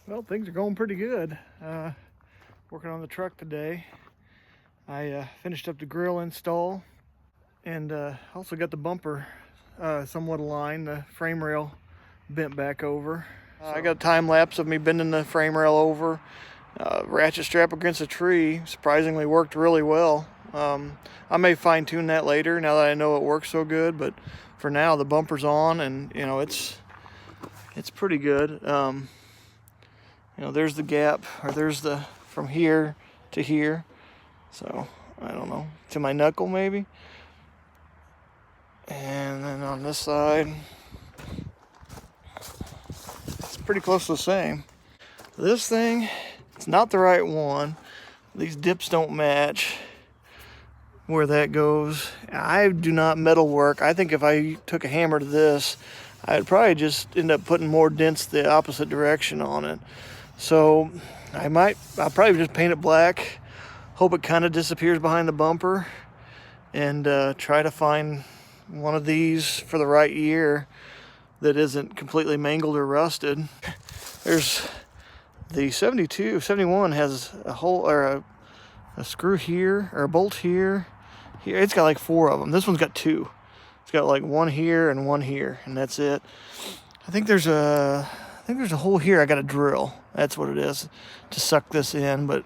Well, things are going pretty good. Working on the truck today. I finished up the grill install and also got the bumper somewhat aligned. The frame rail bent back over. I got a time lapse of me bending the frame rail over. Ratchet strap against a tree surprisingly worked really well. I may fine tune that later now that I know it works so good, but for now the bumper's on and it's pretty good. There's the gap, or there's the from here to here. So I don't know, to my knuckle maybe. And then on this side, it's pretty close to the same. This thing, it's not the right one. These dips don't match where that goes. I do not metal work. I think if I took a hammer to this, I'd probably just end up putting more dents the opposite direction on it. So I'll probably just paint it black, hope it kind of disappears behind the bumper, and try to find one of these for the right year that isn't completely mangled or rusted. There's the 71 has a hole, or a screw here, or a bolt here. It's got like 4 of them. This one's got 2. It's got like one here and one here, and that's it. I think there's a hole here I got to drill. That's what it is, to suck this in, but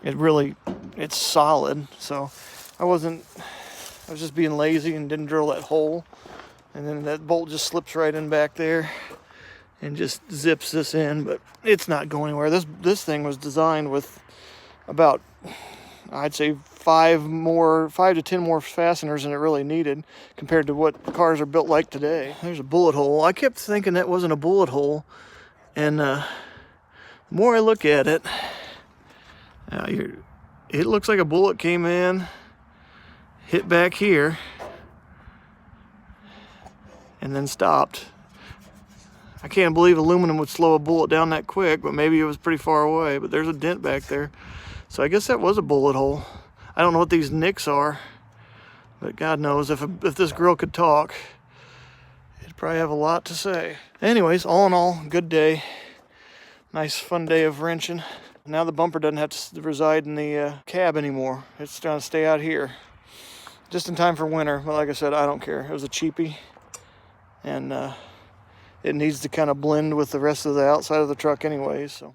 it's solid. So I was just being lazy and didn't drill that hole. And then that bolt just slips right in back there and just zips this in, but it's not going anywhere. This thing was designed with about, I'd say 5 to 10 more fasteners than it really needed compared to what cars are built like today. There's a bullet hole. I kept thinking that wasn't a bullet hole, and the more I look at it, it looks like a bullet came in, hit back here, and then stopped. I can't believe aluminum would slow a bullet down that quick, but maybe it was pretty far away. But there's a dent back there. So I guess that was a bullet hole. I don't know what these nicks are, but God knows if this grill could talk, it'd probably have a lot to say. Anyways, all in all, good day. Nice fun day of wrenching. Now the bumper doesn't have to reside in the cab anymore. It's going to stay out here. Just in time for winter. But like I said, I don't care. It was a cheapie. And it needs to kind of blend with the rest of the outside of the truck anyways, so.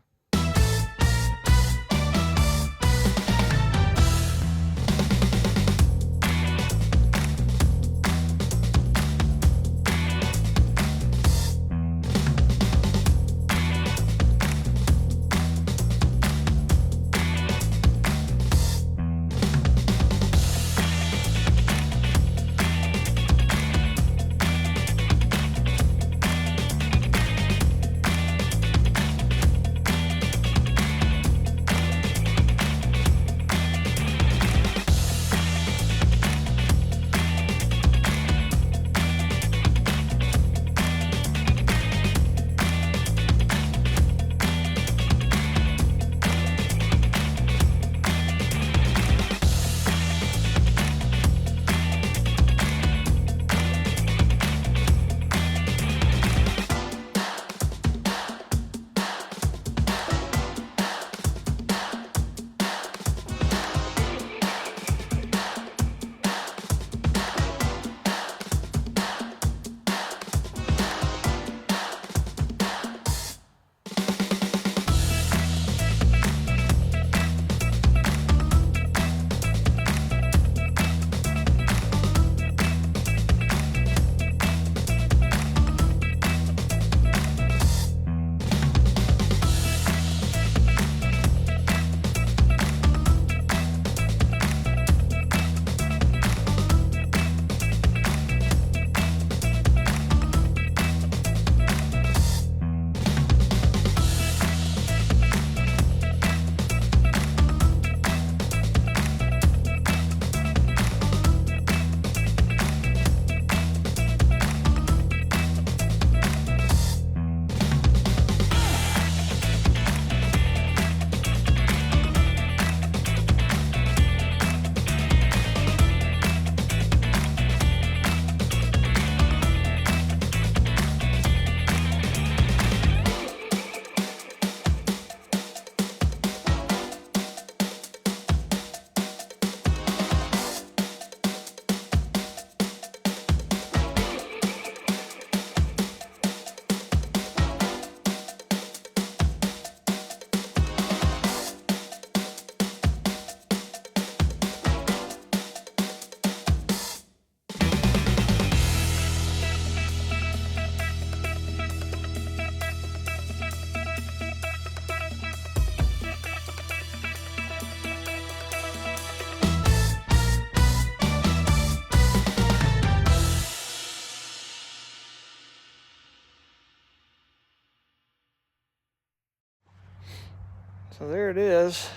So there it is.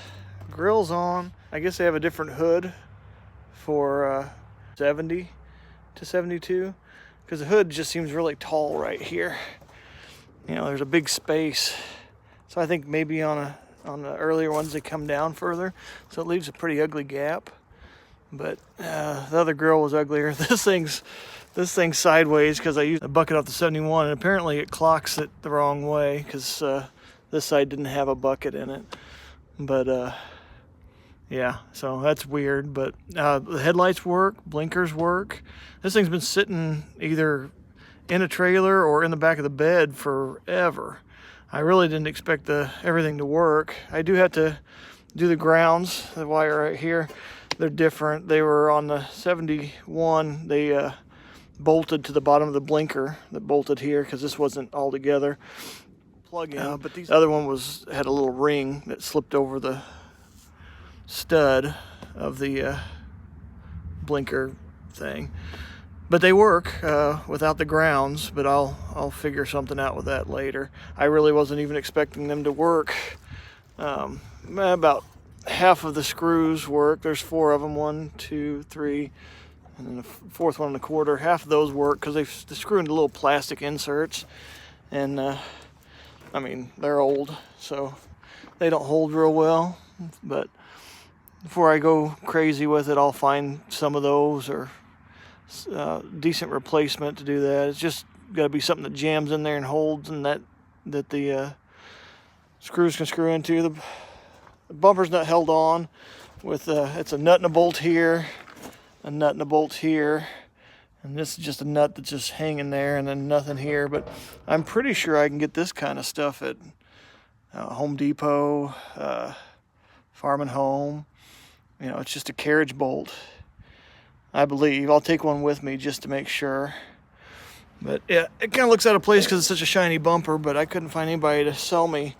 Grille's on. I guess they have a different hood for 70 to 72, because the hood just seems really tall right here. You know, there's a big space. So I think maybe on the earlier ones they come down further, so it leaves a pretty ugly gap. But the other grill was uglier. This thing's sideways because I used a bucket off the 71, and apparently it clocks it the wrong way because this side didn't have a bucket in it. But yeah, so that's weird. But the headlights work, blinkers work. This thing's been sitting either in a trailer or in the back of the bed forever. I really didn't expect everything to work. I do have to do the grounds, the wire right here. They're different. They were on the 71. They bolted to the bottom of the blinker that bolted here because this wasn't all together. Plug in. But the other one had a little ring that slipped over the stud of the blinker thing. But they work without the grounds, but I'll figure something out with that later. I really wasn't even expecting them to work. About half of the screws work. There's 4 of them, 1, 2, 3, and then the 4th one and a quarter. Half of those work because they screw into little plastic inserts, and I mean, they're old, so they don't hold real well. But before I go crazy with it, I'll find some of those or decent replacement to do that. It's just got to be something that jams in there and holds, and that the screws can screw into. The bumper's not held on with it's a nut and a bolt here, a nut and a bolt here, and this is just a nut that's just hanging there, and then nothing here. But I'm pretty sure I can get this kind of stuff at Home Depot, Farm and Home. You know, it's just a carriage bolt, I believe. I'll take one with me just to make sure. But yeah, it kind of looks out of place because it's such a shiny bumper, but I couldn't find anybody to sell me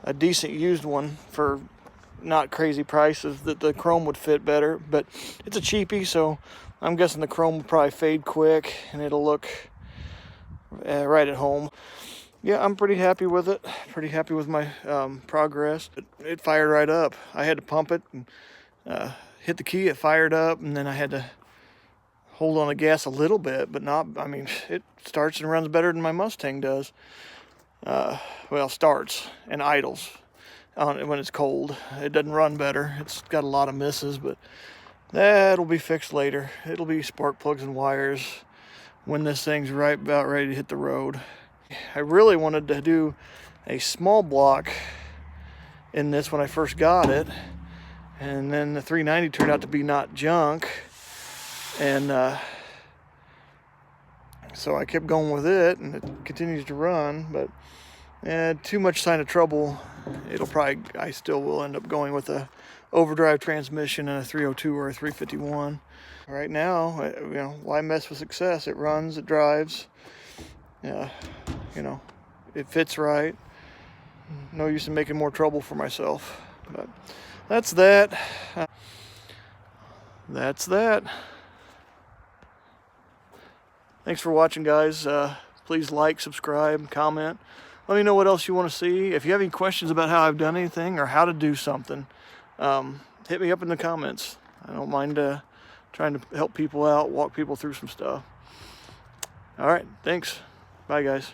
a decent used one for not crazy prices that the chrome would fit better. But it's a cheapie, so I'm guessing the chrome will probably fade quick and it'll look right at home. Yeah, I'm pretty happy with it. Pretty happy with my progress. It fired right up. I had to pump it and hit the key, it fired up, and then I had to hold on the gas a little bit, but not, I mean, it starts and runs better than my Mustang does. Well, starts and idles when it's cold. It doesn't run better. It's got a lot of misses, but that'll be fixed later. It'll be spark plugs and wires when this thing's right about ready to hit the road. I really wanted to do a small block in this when I first got it, and then the 390 turned out to be not junk, and so I kept going with it, and it continues to run. But too much sign of trouble. I still will end up going with a overdrive transmission and a 302 or a 351. Right now, you know, why mess with success? It runs, it drives. You know, it fits right. No use in making more trouble for myself. But that's that. That's that. Thanks for watching, guys. Please like, subscribe, comment. Let me know what else you want to see. If you have any questions about how I've done anything or how to do something, hit me up in the comments. I don't mind trying to help people out, walk people through some stuff. All right, thanks. Bye, guys.